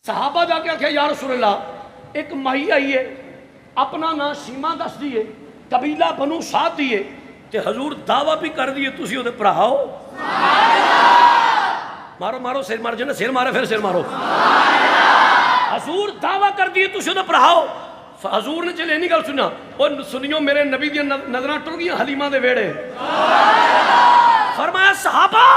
صحابہ جا کے آخیا یا رسول اللہ ایک مائی آئی ہے اپنا نام شیما دس دیے قبیلہ بنو سعد دیے تے حضور دعویٰ بھی کر دیے تسی وہ پڑھاؤ مارو مارو سر مار جانا سر مارے پھر سر مارو حضور دعویٰ کر دیے تسی وہ پڑھاؤ حضور نے چلے نہیں گل سنیا وہ سنیو میرے نبی دیا نظران ٹر گیا حلیمہ دے ویڑے فرمایا صحابہ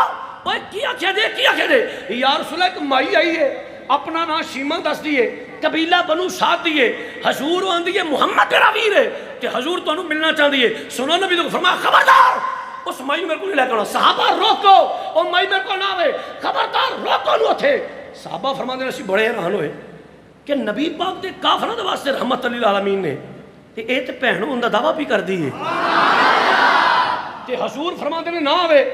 وہ کیا کیا دے یا رسول اللہ ایک مائی آئی ہے اپنا نام شیما دس دیے قبیلہ بنو سعد دیے حضور وہ آندی ہے محمد میرا ویر ہے کہ حضور تو انہوں ملنا چاہ دیے سنو نبی تو فرمایا خبردار اس مائی میرے کو نہیں لے کرنا صحابہ روکو اور مائی میرے کو نہ آوے خبردار روکو نو تھے صحابہ فرما دینا سی بڑے حیران ہوئے کہ نبی پاک دے کافرہ دے واسطے رحمت علی العالمین نے تے اے تے پہنوں اندہ دعویٰ بھی کر دیئے تے حضور فرما دینے نہ آوے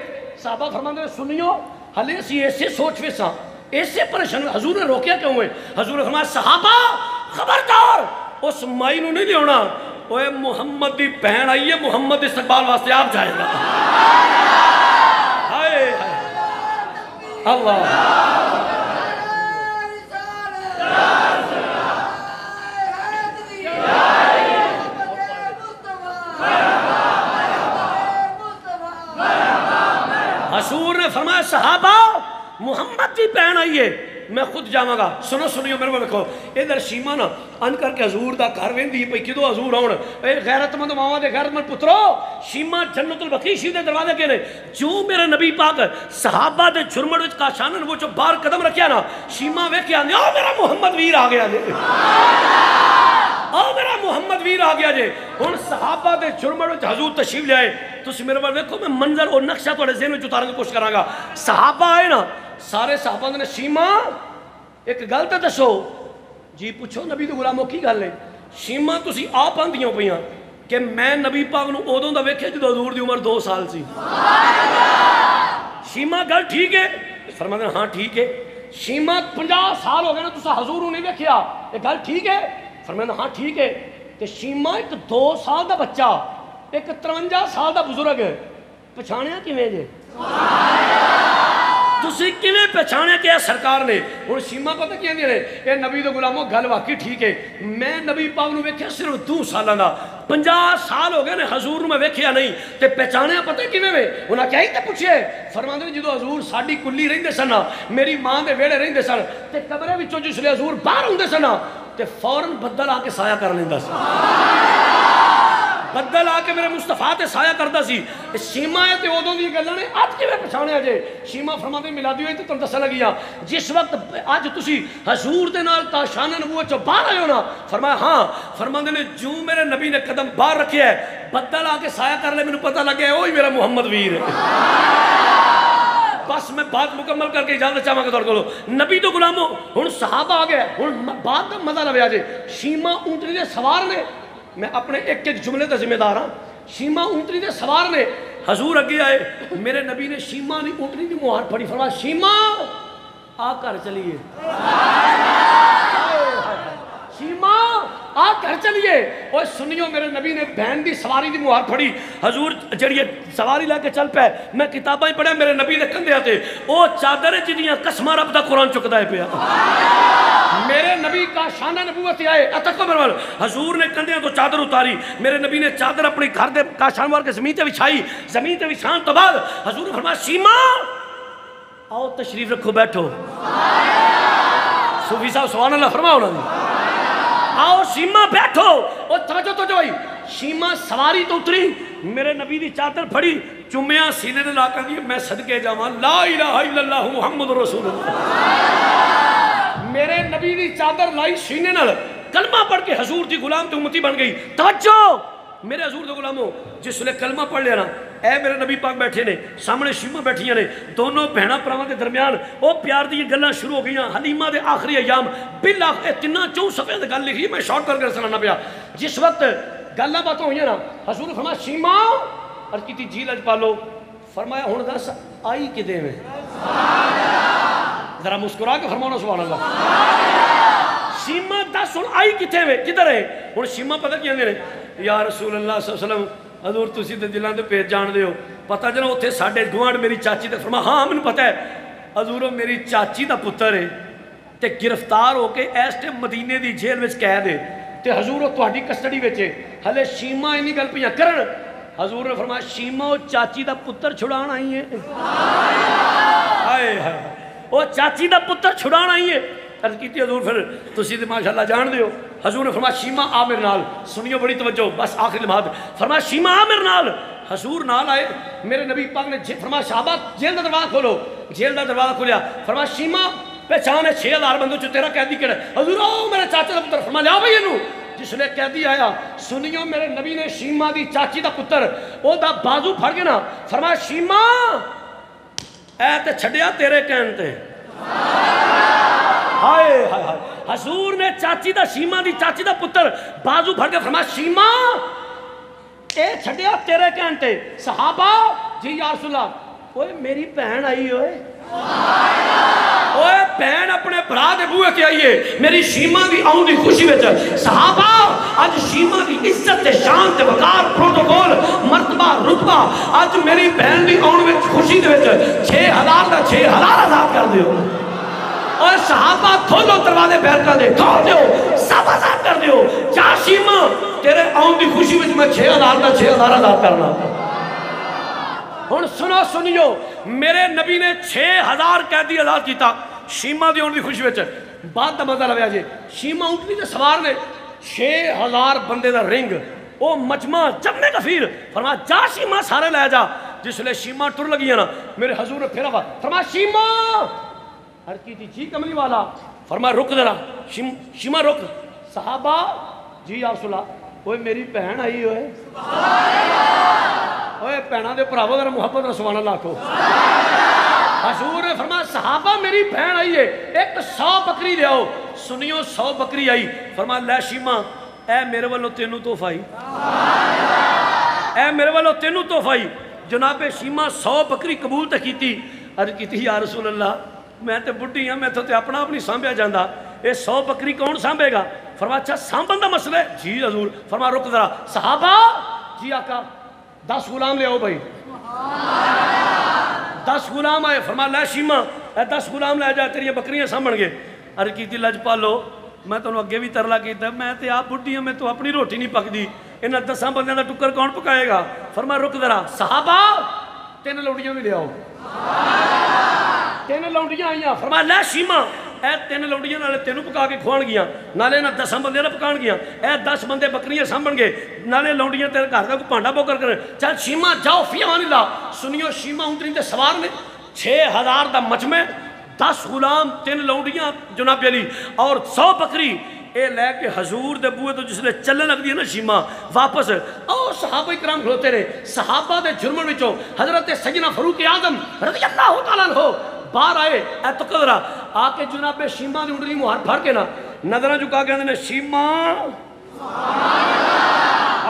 صحابہ فرما دینے سنیو حلے سی ایسے سوچ ویسا ایسے پریشان حضور نے روکیا کیوں ہوئے حضور نے فرمایا صحابہ خبردار اس مائی نو نہیں لیونا اوے محمد دی پہن آئی ہے محمد استقبال واسطے آپ جائے گا ہائے اللہ حضور نے فرمایا صحابہ محمد دی پہن آئی ہے میں خود جاواں گا سنو سنیو میرے کو لکھو ادھر شیما نا ان کر کے حضور دا گھر ویندی پئی کدو حضور آن اے غیرت مند ماواں دے غیرت مند پترو شیما جنت البقیع شریف دے دروازے کے نے جو میرے نبی پاک صحابہ دے جھرمڑ وچ کاشانن وہ جو باہر قدم رکھیا نا شیما ویکھیا او میرا محمد ویر آ گیا جے او میرا محمد ویر آ گیا جے ہن صحابہ دے جھرمڑ وچ حضور تشریف لے آئے تسی میرے بار دیکھو میں منظر اور نقشہ تھوڑے ذہن وچ اتارنے کی کوشش کراں گا صحابہ آئے نا سارے صحابہ نے شیما ایک گل تے دسو جی پوچھو نبی دے غلاموں کی گل ہے شیما تسی آپ آندیاں پئیاں کہ میں نبی پاک نو اودوں دا ویکھیا جدوں حضور دی عمر 2 سال سی شیما گل ٹھیک ہے فرماتے ہیں ہاں ٹھیک ہے شیما 50 سال ہو گئے نا تسا حضور نہیں ویکھیا یہ گل ٹھیک ہے فرماتے ہیں ہاں ٹھیک ہے کہ شیما ایک 2 سال دا بچہ ایک 53 سال دا بزرگ پچھانیا کیویں جے تسی کیویں پہچانے کہ سرکار نے ہن شیما پتہ کی آندی نے اے نبی دے غلاموں گل واقعی ٹھیک ہے میں نبی پاک نو ویکھیا صرف 2 سالاں دا 50 سال ہو گئے نے حضور نو میں ویکھیا نہیں تے پہچانیا پتہ کیویں وے انہاں کیا ہی تے پوچھے فرماندے جدوں حضور ساڈی کلی رہندے سن میری ماں دے ویڑے رہندے سن تے قبرے وچوں جس لے حضور باہر ہوندے سن تے فوراً بدل آ کے سایہ کر لیندا سی بدل آ کے میرے مصطفیٰ تے سایہ کردا سی شیما ہے تے اودوں دی گلاں نے اج کیویں پہچانیا جے شیما فرماندے میلادی ہوئی تے تانوں دسن لگی جس وقت اج تسی حضور دے نال تاشان نبوت چوں باہر آئے ہو نا فرمایا ہاں فرماندے نے جو میرے نبی نے قدم باہر رکھیا ہے بدل آ کے سایہ کر لے مینوں پتہ لگ گیا وہی میرا محمد ویر ہے بس میں بات مکمل کر کے اجازت چاہواں گا تہاڈے کولوں نبی تو غلاموں ہن صحابہ آ گئے ہن بات دا مزہ لویا جے شیما اونٹنی دے سوار نے میں اپنے ایک جملے کا ذمہ دار ہاں شیما اونٹنی دے سوار نے حضور اگے آئے میرے نبی نے شیما نے اونٹنی دی مہار پھڑی فرمایا شیما آ کر چلیے شیما آ کر چلیے اوے سنیو میرے نبی نے بہن دی سواری دی مہار پھڑی حضور جڑی سواری لے کے چل پے میں کتاباں پڑھیا میرے نبی دے کندھے تے او چادر جدیاں قسماں رب دا قرآن چکدا ہے پیا میرے نبی کا شان نبوت آئے اتکو برول حضور نے کندھیاں تو چادر اتاری میرے نبی نے چادر اپنی گھر دے کا شانوار کے زمین تے بچھائی زمین تے بچھان تو بعد حضور نے فرمایا شیما آؤ تشریف رکھو بیٹھو صوفی صاحب سبحان اللہ فرماؤ نا آؤ شیما بیٹھو اور توجہ تو جوئی شیما سواری تو اتری میرے نبی دی چادر پھڑی چمیاں سینے دے لا کر دی میں صدقے جاواں لا الہ الا اللہ محمد رسول اللہ میرے نبی دی چادر لائی سینے نال کلمہ پڑھ کے حضور دی غلام تے امتی بن گئی توجہ میرے حضور دے غلاموں جس نے کلمہ پڑھ لیا نا اے میرے نبی پاک بیٹھے نے سامنے شیما بیٹھیاں نے دونوں بہناں پراواں دے درمیان او پیار دی گلاں شروع ہو گئیاں حلیمہ دے آخری ایام بالآخر تناں 4 صفحے تے گل لکھی میں شارٹ کر کے سنانا پیا جس وقت گلاں باتوں ہوئیاں نا حضور نے فرمایا شیما عرض کیتی جی لجپالو فرمایا ہن دس آئی کدے میں ذرا مسکرا کے فرمانا سبحان اللہ شیما دس ہن آئی کتے میں کدھر ہے ہن شیما پتہ کی آندے نے یا رسول اللہ صلی اللہ علیہ وسلم حضور تسی تے دلاں دے پیج جان دے ہو پتہ جنا اوتھے ساڈے گوانڈ میری چاچی تے فرمایا ہاں مینوں پتہ ہے حضور میری چاچی دا پتر ہے تے گرفتار ہو کے اس ٹائم مدینے دی جیل وچ قید ہے تے حضور تہاڈی کسٹڈی وچ ہے ہلے شیما اینی گل پیاں کرن حضور نے فرمایا شیما او چاچی دا پتر چھڑان آئی ہے ہائے ہائے او چاچی دا پتر چھڑان آئی ہے عرض کیتی حضور پھر تسی تے ماشاءاللہ جان دیو حضور نے فرمایا شیما آ میرے نال سنیو بڑی توجہ بس آخری لمحات فرمایا شیما آ میرے نال حضور نال آئے میرے نبی پاک نے فرمایا صحابہ جیل دا دروازہ کھولو جیل دا دروازہ کھولیا فرمایا شیما پہچان ہے 6000 بندوں چ تیرا قیدی کہڑا حضور آؤ میرے چاچے دا پتر فرمایا لیا بھائی اینو جس نے قیدی آیا سنیو میرے نبی نے شیما دی چاچی دا پتر او دا بازو پھڑ کے نا فرمایا شیما اے تے چھڈیا تیرے کہن تے ہائے ہائے ہائے حضور نے چاچی دا شیما دی چاچی دا پتر بازو پھڑ کے فرمایا شیما اے چھڈیا تیرے کہن تے صحابہ جی یا رسول اللہ اوے میری بہن آئی ہوئے اوے بہن اپنے برا دے بوئے تے آئیے میری شیما دی آؤں دی خوشی وچ صحابہ آج شیما دی عزت تے شان تے وقار پروٹوکول مرتبہ رتبہ آج میری بہن دی آؤں وچ خوشی دے وچ 6000 دا 6000 آزاد کر دیو اور صحابہ کھولو دروازے بیر کر دے کھول دیو سب آزاد کر دیو جا شیما تیرے آؤں دی خوشی وچ میں 6000 دا 6000 آزاد کرنا ہن سنو سنیو میرے نبی نے 6000 قیدی آزاد کیتا شیما دی آؤں دی خوشی وچ بات دا مزہ لویا جی شیما اونٹنی دے سوار نے 6000 بندے دا رنگ او مجمع جمع کفیر فرمایا جا شیما سارے لے جا جس لئے شیما ٹر لگی ہے نا میرے حضور نے پھیرا ہوا فرمایا شیما ہر کی جی کملی والا فرمایا رک ذرا شیما رک صحابہ جی یا رسول اللہ اوے میری بہن آئی ہوئے اوے بہناں دے بھراوو ذرا محبت نال سبحان اللہ کو حضور نے فرمایا صحابہ میری بہن آئی ہے ایک 100 بکری دے آؤ سنیو 100 بکری آئی فرمایا لے شیما اے میرے والوں تینوں تحفہ آئی اے میرے والوں تینوں تحفہ آئی جناب شیما 100 بکری قبول تے کیتی عرض کیتی یا رسول اللہ میں تے بڑھی ہاں میں تو اپنا اپنی سانبھیا جاندہ اے 100 بکری کون سانبھے گا فرمایا اچھا سانبھن دا مسئلہ ہے جی حضور فرمایا رک ذرا صحابہ جی آقا 10 غلام لے آؤ بھائی 10 غلام آئے فرمایا لے شیما اے 10 غلام لے جائے تیری بکریاں سامن گے عرض کیتی لج پالو میں تو اگے بھی ترلا کیتا میں تے آپ بڑھی ہوں میں تو اپنی روٹی نہیں پک دی انہاں 10 بندیاں دا ٹکر کون پکائے گا فرمایا رک ذرا صحابہ 3 لوڑیاں بھی لے آؤ 3 لوڑیاں آئیاں فرمایا لے شیما اے 3 لوڑیاں نالے تینوں پکا کے کھوان گیاں نالے نہ 10 بندے نہ پکان گیاں اے 10 بندے بکریاں سامن گے نالے لوڑیاں تیرے گھر کا کوئی پانڈا بوکر کرے چل شیما جاؤ فی امان اللہ سنیو شیما اونٹنی دے سوار نے 6000 دا مجمع 10 غلام 3 لوڑیاں جناب علی اور 100 بکری اے لے کے حضور دے بوئے تو جس نے چلنے لگ دیا نا شیما واپس اور صحابہ اکرام کھلوتے رہے صحابہ دے جرمن وچوں حضرت سیدنا فاروق اعظم رضی اللہ تعالیٰ عنہ باہر آئے اے تو قدرہ آ کے جناب شیما دی اونٹنی مہار پھڑ کے نا نظرہ چکا کے اندر شیما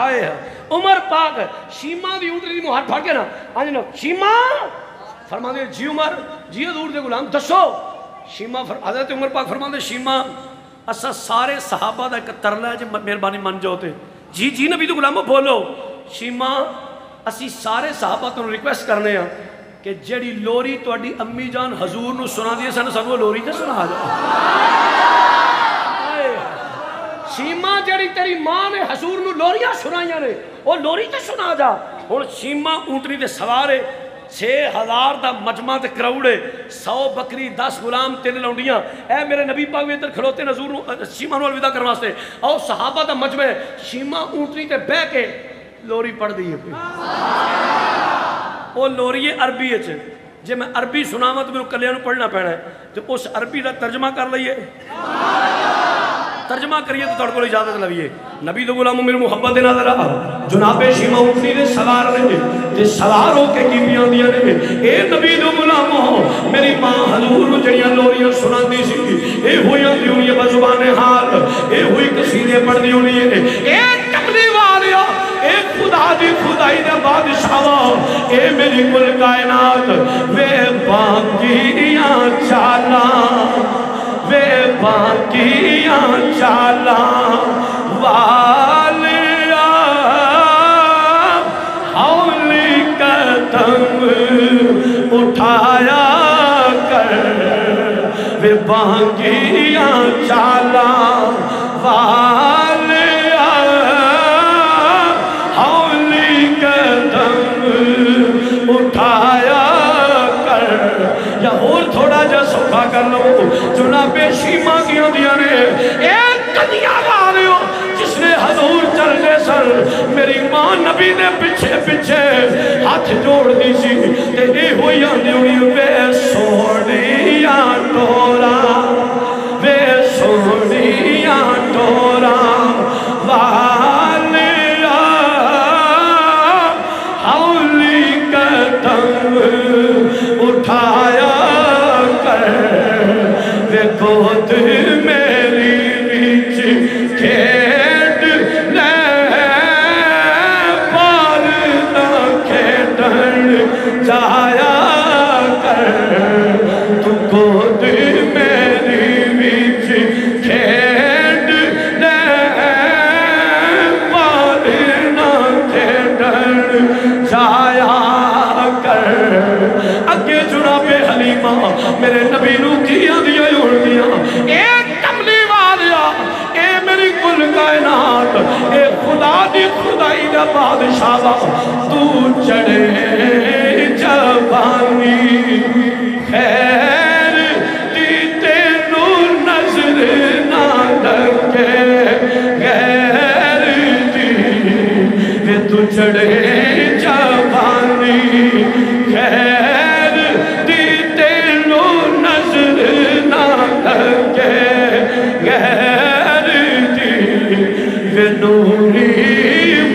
آئے عمر پاک شیما دی اونٹنی مہار پھڑ کے نا آج شیما فرما دے جی عمر جی حضور دے غلام دسو شیما حضرت عمر پاک فرما دے شیما اسا سارے صحابہ دا ایک ترلا ہے جو مہربانی من جو ہوتے جی جی نبی تو غلاموں بولو شیما اسی سارے صحابہ تو ریکویسٹ کرنے ہیں کہ جڑی لوری تو اڈی امی جان حضور نو سنا دیئے سنو لوری تے سنا جا شیما جڑی تیری ماں نے حضور نو لوریاں سنائیاں نے وہ لوری تے سنا جا اور شیما اونٹنی تے سوارے 6000 دا مجمع تے کراؤڑے 100 بکری 10 غلام 3 لونڈیاں اے میرے نبی پاک بھی ادھر کھلوتے حضور شیما نو الوداع کرنے واسطے اور صحابہ دا مجمع شیما اونٹنی تے بہ کے لوری پڑھ دی ہے وہ لوری عربی ہے جے میں عربی سناواں تو میرے کلیاں پڑھنا پینا ہے تو اس عربی دا ترجمہ کر لئیے ترجمہ کریے تو توڑ کو اجازت لگیے نبی دو غلاموں میرے محبت نظر آ جناب شیما اونٹنی دے سوار نے تے سوار ہو کے کیپیاں دیاں نے اے نبی دو غلاموں میری ماں حضور نو جڑیاں لوریاں سناندی سی اے ہویاں دی ہونی ہے بزبان حال اے ہوئی قصیدے پڑھ دی ہونی ہے اے کملی والیا اے خدا دی خدائی دے بادشاہ اے میری کل کائنات وے باقیاں چالاں وے باقیاں چالاں والیا حولی قدم اٹھایا کر وے بانگیاں چالا والیا ہولی قدم اٹھایا کر. یا اور تھوڑا جا سوکھا کر لو. جناب شیما کیوں دیا نے ایک کنیا والے ہو جس نے حضور چلنے سر میری ماں نبی نے پچھے پچھے ہاتھ جوڑ دی سی تے اے ہوئی آندی ہوئی وے سونیاں ٹورا وے سونیاں ٹورا والیا ہولی قدم اٹھایا کر وے گود میری بیچ کھیڑ لے پار نہ کھیڑن جایا کر. تو گود میری بیچ کھیڑ لے پار نہ کھیڑن جایا کر. اگے جناب حلیمہ میرے نبی نو کیا دیا اڑدیاں اے کملی والیا اے میری کل کائنات اے خدا دی خدائی دا بادشاہ تو چڑھے جوانی خیر دی تینو نظر نہ لگے غیر دی کہ تو چڑھے جوانی خیر دی تینو نظر نہ لگے غیر دی وے نوری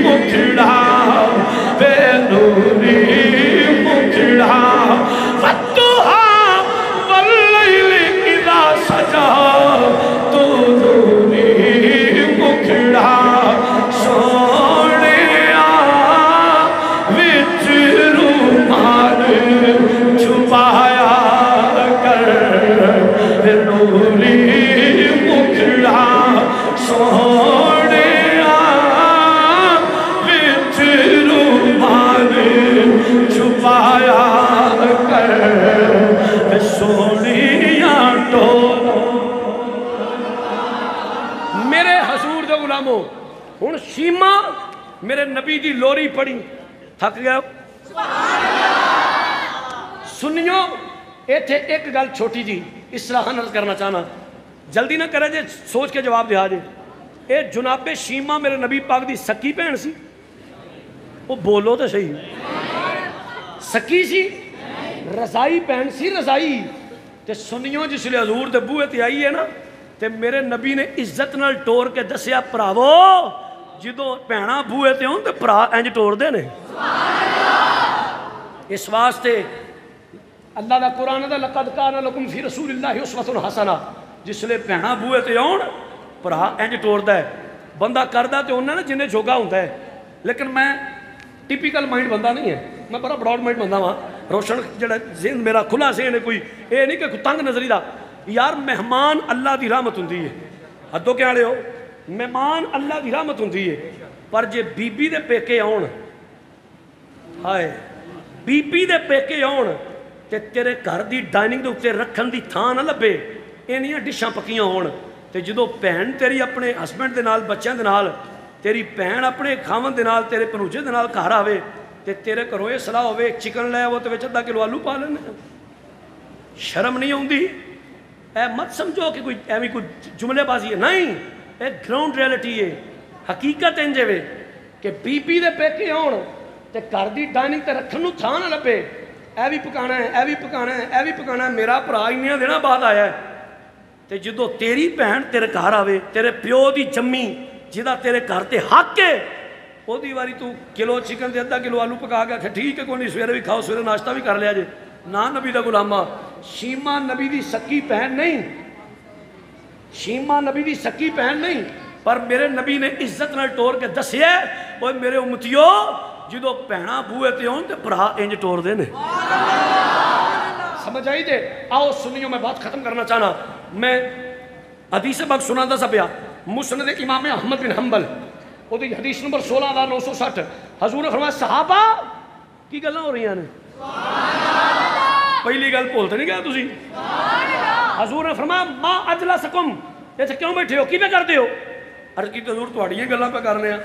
مکھڑا وے نوری مکھڑا فتوہا واللیل اذا سجا تو نوری مکھڑا سونے وچ رومال چھپایا کر. نوری مکھڑا سونے وچ رومال چھپایا کر. سونیاں ٹورا. میرے حضور دے غلاموں ہن شیما میرے نبی دی لوری پڑھی تھک گیا. سنیو ایتھے ایک گل چھوٹی جی اصلاح نظر کرنا چاہنا جلدی نہ کرے جے سوچ کے جواب دیا جے. اے جناب شیما میرے نبی پاک دی سکی بہن سی. وہ بولو تو صحیح سکی سی رضائی بہن سی رضائی. تے سنیو جس لئے حضور دے بوئے تے آئی ہے نا تے میرے نبی نے عزت نال ٹور کے دسیا پراوو جدو بہنا بوئے تے ہوں تے پرا انج ٹور دے نے. اس واسطے اللہ دا قرآن دا لقد کان لکم فی رسول اللہ اسوۃ حسنہ جس لئے بہنا بوئے تے ہوں پرا انج ٹور دا ہے. بندہ کردہ تے انہاں نا جنہیں جھوگا ہوتا ہے. لیکن میں ٹیپیکل مائنڈ بندہ نہیں ہے. میں بڑا براڈ مائنڈ بندہ ہاں. روشن جڑا ذہن میرا کھلا ذہن ہے کوئی اے نہیں کہ کوئی تنگ نظری دا. یار مہمان اللہ دی رحمت ہوندی ہے. حدوں کیا لے ہو مہمان اللہ دی رحمت ہوندی ہے. پر جے بی بی دے پیکے آن ہائے بی بی دے پیکے آن تے تیرے گھر دی ڈائننگ دے اتے رکھن دی تھان نہ لبے اینیاں ڈشاں پکیاں ہون تے جدو بہن تیری اپنے ہسبینڈ دے نال بچیاں دے نال تیری بہن اپنے کھاون دے نال تیرے پنوجے دے نال گھر آوے تے تیرے گھروں یہ صلاح ہوئے چکن لے وہ تے وچ ادھا کلو آلو پا لینے. شرم نہیں ہوندی. اے مت سمجھو کہ کوئی ایویں کوئی جملے بازی ہے نہیں. اے گراؤنڈ ریئلٹی ہے. حقیقت انجے وے کہ بی بی دے پیکے آن تے گھر دی ڈائننگ تے رکھن نوں تھاں نہ لبے. اے بھی پکانا ہے اے بھی پکانا ہے اے بھی پکانا ہے. میرا بھرا انیاں دناں بعد آیا ہے تے جدو تیری بہن تیرے گھر آوے تیرے پیو دی جمی جہاں تیرے گھر تے حق ہے وہ دی واری تو کلو چکن دے ادھا کلو آلو پکا گیا کہ ٹھیک ہے کوئی نہیں سویرے بھی کھاؤ سویرے ناشتہ بھی کر لیا جے. نا نبی دا غلامہ شیما نبی دی سکی بہن نہیں. شیما نبی دی سکی بہن نہیں. پر میرے نبی نے عزت نال ٹور کے دسیا اوے میرے امتیو جدو بہنا بوئے تے ہون تے بھرا انج ٹور دے نے. سمجھ آئی دے. آؤ سنیو میں بات ختم کرنا چاہنا. میں حدیث پاک سناتا سا پیا مسند امام احمد بن حنبل وہ حدیث نمبر 16,960 حضور نے فرمایا صحابہ کی گلاں ہو رہی ہیں. پہلی گل بولتے نہیں گیا تسی حضور نے فرمایا ما اجلسکم، ایسے کیوں بیٹھے ہو، کی پہ کرتے ہو؟ عرض کی حضور تہاڈیاں گلاں پہ کرنے ہیں،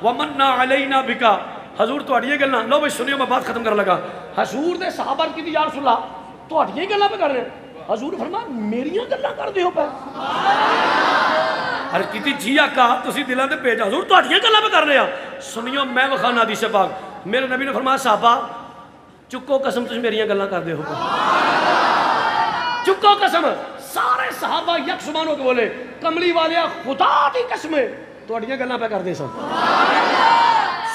ومنا علینا بکا، حضور تہاڈیاں گلاں، لو بھائی سنیو میں بات ختم کر لگا۔ حضور دے صحابہ کی یا رسول اللہ تہاڈیاں گلاں پہ کر رہے ہیں، حضور فرمایا میریاں گلاں کر دیو پہ۔ عرض کی جی آقا تسی دلاں تے بھیج، حضور تہاڈیاں گلاں پہ کر رہے ہیں۔ سنیو میں وکھانا حدیث پاک، میرے نبی نے فرمایا صحابہ چکو قسم تسی میریاں گلاں کر دے ہو، چکو قسم۔ سارے صحابہ یک زبان ہو کے بولے کملی والیا خدا دی قسمیں تہاڈیاں گلاں پہ کر دے سن۔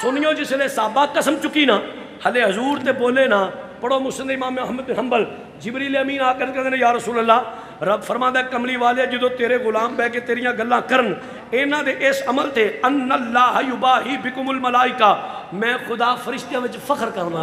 سنیو جس لے صحابہ قسم چکی نا، ہلے حضور تے بولے نا، پڑھو مسند امام احمد بن حنبل، جبریل امین آ کر کہتے ہیں یا رسول اللہ رب فرماتا ہے کملی والے جدو تیرے غلام بہ کے تیریاں گلاں کرن اینا دے اس عمل تے ان اللہ یباہی بکم الملائکہ، میں خدا فرشتیاں وچ فخر کرنا۔